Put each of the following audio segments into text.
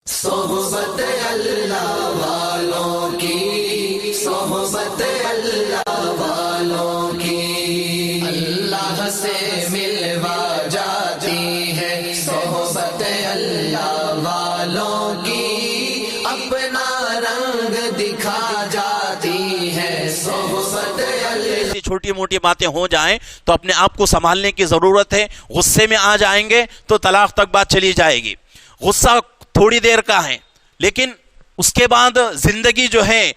صحبت اللہ والوں کی، صحبت اللہ والوں کی، اللہ سے ملوا جاتی ہے صحبت اللہ والوں کی، اپنا رنگ دکھا جاتی ہے صحبت اللہ۔ چھوٹی موٹی باتیں ہو جائیں تو اپنے آپ کو سنبھالنے کی ضرورت ہے۔ غصے میں آ جائیں گے تو طلاق تک بات چلی جائے گی۔ غصہ تھوڑی دیر کا ہے لیکن اس کے بعد زندگی جو ہے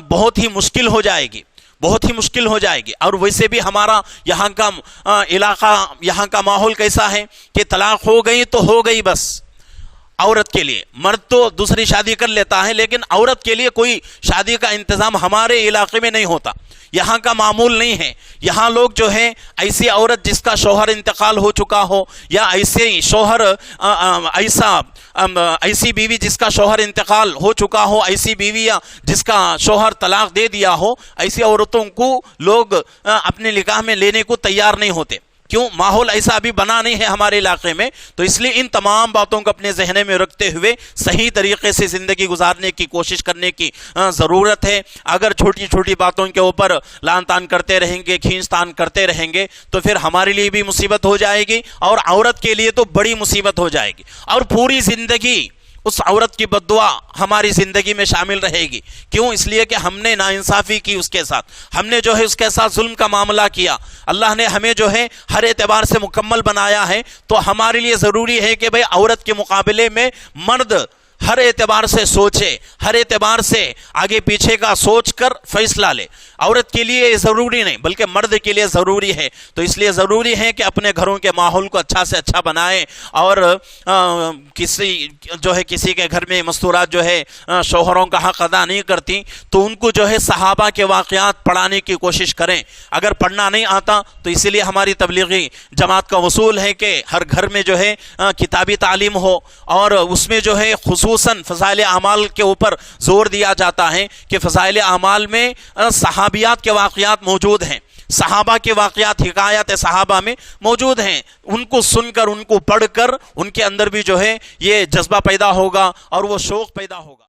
بہت ہی مشکل ہو جائے گی، بہت ہی مشکل ہو جائے گی۔ اور ویسے بھی ہمارا یہاں کا علاقہ، یہاں کا ماحول کیسا ہے کہ طلاق ہو گئی تو ہو گئی بس۔ عورت کے لیے، مرد تو دوسری شادی کر لیتا ہے لیکن عورت کے لیے کوئی شادی کا انتظام ہمارے علاقے میں نہیں ہوتا، یہاں کا معمول نہیں ہے۔ یہاں لوگ جو ہے ایسی عورت جس کا شوہر انتقال ہو چکا ہو، یا ایسے شوہر ایسی بیوی جس کا شوہر انتقال ہو چکا ہو، ایسی بیوی یا جس کا شوہر طلاق دے دیا ہو، ایسی عورتوں کو لوگ اپنے نکاح میں لینے کو تیار نہیں ہوتے۔ کیوں؟ ماحول ایسا ابھی بنا نہیں ہے ہمارے علاقے میں۔ تو اس لیے ان تمام باتوں کو اپنے ذہن میں رکھتے ہوئے صحیح طریقے سے زندگی گزارنے کی کوشش کرنے کی ضرورت ہے۔ اگر چھوٹی چھوٹی باتوں کے اوپر لان تان کرتے رہیں گے، کھینچ تان کرتے رہیں گے تو پھر ہمارے لیے بھی مصیبت ہو جائے گی اور عورت کے لیے تو بڑی مصیبت ہو جائے گی، اور پوری زندگی اس عورت کی بددعا ہماری زندگی میں شامل رہے گی۔ کیوں؟ اس لیے کہ ہم نے ناانصافی کی اس کے ساتھ، ہم نے جو ہے اس کے ساتھ ظلم کا معاملہ کیا۔ اللہ نے ہمیں جو ہے ہر اعتبار سے مکمل بنایا ہے، تو ہمارے لیے ضروری ہے کہ بھئی عورت کے مقابلے میں مرد ہر اعتبار سے سوچے، ہر اعتبار سے آگے پیچھے کا سوچ کر فیصلہ لے۔ عورت کے لیے یہ ضروری نہیں بلکہ مرد کے لیے ضروری ہے۔ تو اس لیے ضروری ہے کہ اپنے گھروں کے ماحول کو اچھا سے اچھا بنائیں، اور کسی کے گھر میں مستورات جو ہے شوہروں کا حق ادا نہیں کرتی تو ان کو جو ہے صحابہ کے واقعات پڑھانے کی کوشش کریں۔ اگر پڑھنا نہیں آتا تو اسی لیے ہماری تبلیغی جماعت کا اصول ہے کہ ہر گھر میں جو ہے کتابی تعلیم ہو، اور اس میں جو ہے خصوصاً فضائل اعمال کے اوپر زور دیا جاتا ہے کہ فضائل اعمال میں صحابیات کے واقعات موجود ہیں، صحابہ کے واقعات، حکایات صحابہ میں موجود ہیں۔ ان کو سن کر، ان کو پڑھ کر ان کے اندر بھی جو ہے یہ جذبہ پیدا ہوگا اور وہ شوق پیدا ہوگا۔